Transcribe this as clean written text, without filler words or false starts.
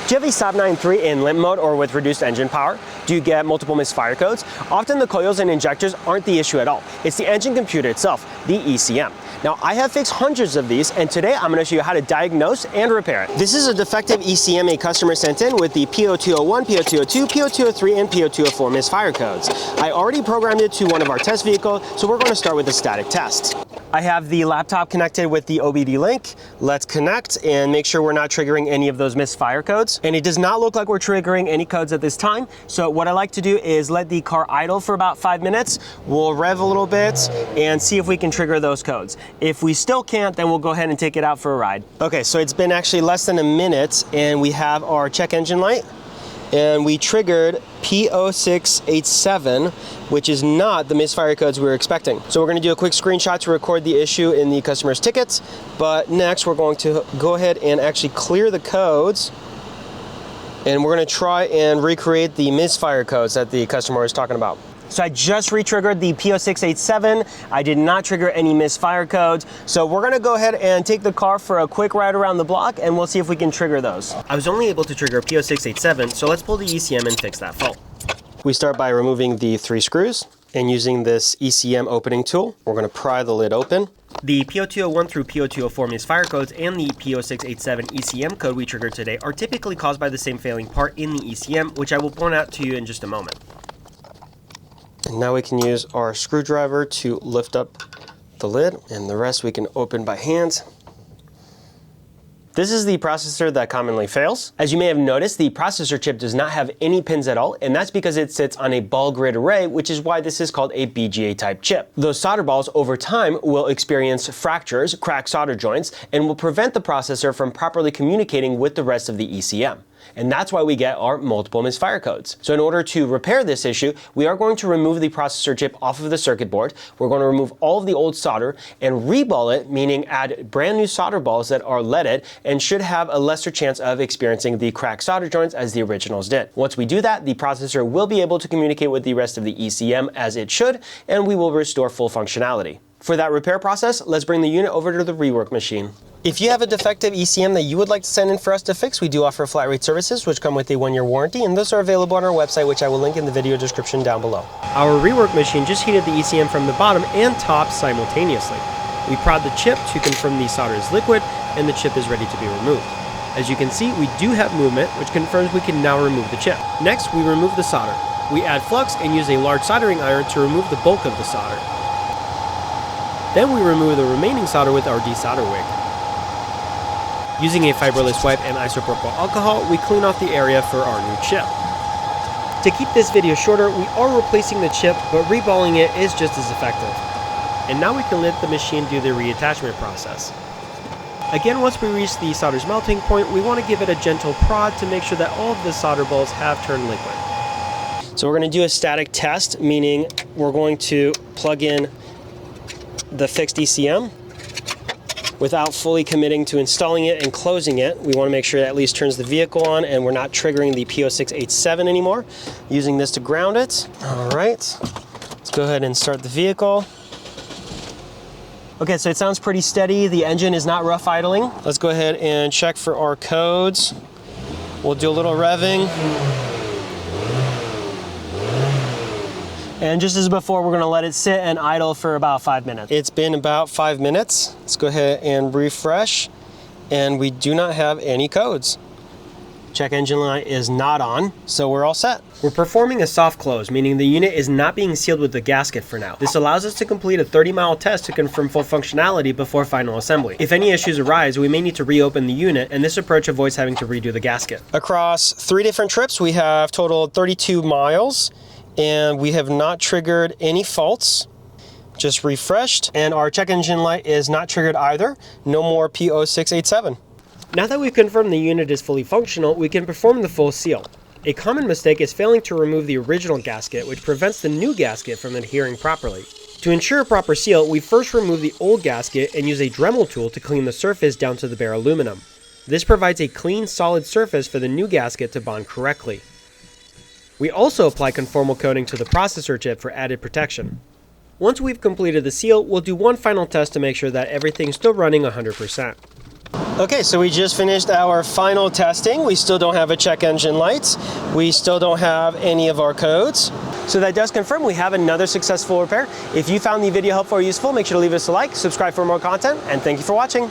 Do you have a Saab 9.3 in limp mode or with reduced engine power? Do you get multiple misfire codes? Often the coils and injectors aren't the issue at all. It's the engine computer itself, the ECM. Now, I have fixed hundreds of these, and today I'm going to show you how to diagnose and repair it. This is a defective ECM a customer sent in with the P0201, P0202, P0203, and P0204 misfire codes. I already programmed it to one of our test vehicles, so we're going to start with a static test. I have the laptop connected with the OBD link. Let's connect and make sure we're not triggering any of those misfire codes. And it does not look like we're triggering any codes at this time. So what I like to do is let the car idle for about 5 minutes. We'll rev a little bit and see if we can trigger those codes. If we still can't, then we'll go ahead and take it out for a ride. Okay, so it's been actually less than a minute and we have our check engine light. And we triggered P0687, which is not the misfire codes we were expecting. So we're going to do a quick screenshot to record the issue in the customer's tickets. But next, we're going to go ahead and actually clear the codes. And we're going to try and recreate the misfire codes that the customer was talking about. So I just re-triggered the P0687. I did not trigger any misfire codes. So we're gonna go ahead and take the car for a quick ride around the block and we'll see if we can trigger those. I was only able to trigger P0687, so let's pull the ECM and fix that fault. We start by removing the 3 screws and using this ECM opening tool. We're gonna pry the lid open. The P0201 through P0204 misfire codes and the P0687 ECM code we triggered today are typically caused by the same failing part in the ECM, which I will point out to you in just a moment. And now we can use our screwdriver to lift up the lid, and the rest we can open by hand. This is the processor that commonly fails. As you may have noticed, the processor chip does not have any pins at all, and that's because it sits on a ball grid array, which is why this is called a BGA type chip. Those solder balls over time will experience fractures, cracked solder joints, and will prevent the processor from properly communicating with the rest of the ECM. And that's why we get our multiple misfire codes. So in order to repair this issue, we are going to remove the processor chip off of the circuit board. We're going to remove all of the old solder and reball it, meaning add brand new solder balls that are leaded and should have a lesser chance of experiencing the cracked solder joints as the originals did. Once we do that, the processor will be able to communicate with the rest of the ECM as it should, and we will restore full functionality. For that repair process, let's bring the unit over to the rework machine. If you have a defective ECM that you would like to send in for us to fix, we do offer flat rate services which come with a 1-year warranty, and those are available on our website, which I will link in the video description down below. Our rework machine just heated the ECM from the bottom and top simultaneously. We prod the chip to confirm the solder is liquid and the chip is ready to be removed. As you can see, we do have movement, which confirms we can now remove the chip. Next, we remove the solder. We add flux and use a large soldering iron to remove the bulk of the solder. Then we remove the remaining solder with our desolder wick. Using a fiberless wipe and isopropyl alcohol, we clean off the area for our new chip. To keep this video shorter, we are replacing the chip, but reballing it is just as effective. And now we can let the machine do the reattachment process. Again, once we reach the solder's melting point, we want to give it a gentle prod to make sure that all of the solder balls have turned liquid. So we're going to do a static test, meaning we're going to plug in the fixed ECM. Without fully committing to installing it and closing it, we want to make sure that at least turns the vehicle on and we're not triggering the P0687 anymore. Using this to ground it. All right, let's go ahead and start the vehicle. Okay, so it sounds pretty steady. The engine is not rough idling. Let's go ahead and check for our codes. We'll do a little revving. And just as before, we're gonna let it sit and idle for about 5 minutes. It's been about 5 minutes. Let's go ahead and refresh. And we do not have any codes. Check engine light is not on, so we're all set. We're performing a soft close, meaning the unit is not being sealed with the gasket for now. This allows us to complete a 30-mile test to confirm full functionality before final assembly. If any issues arise, we may need to reopen the unit, and this approach avoids having to redo the gasket. Across 3 different trips, we have totaled 32 miles. And we have not triggered any faults, just refreshed, and our check engine light is not triggered either. No more P0687. Now that we've confirmed the unit is fully functional, we can perform the full seal. A common mistake is failing to remove the original gasket, which prevents the new gasket from adhering properly. To ensure a proper seal, we first remove the old gasket and use a Dremel tool to clean the surface down to the bare aluminum. This provides a clean, solid surface for the new gasket to bond correctly. We also apply conformal coating to the processor chip for added protection. Once we've completed the seal, we'll do one final test to make sure that everything's still running 100%. Okay, so we just finished our final testing. We still don't have a check engine lights. We still don't have any of our codes. So that does confirm we have another successful repair. If you found the video helpful or useful, make sure to leave us a like, subscribe for more content, and thank you for watching.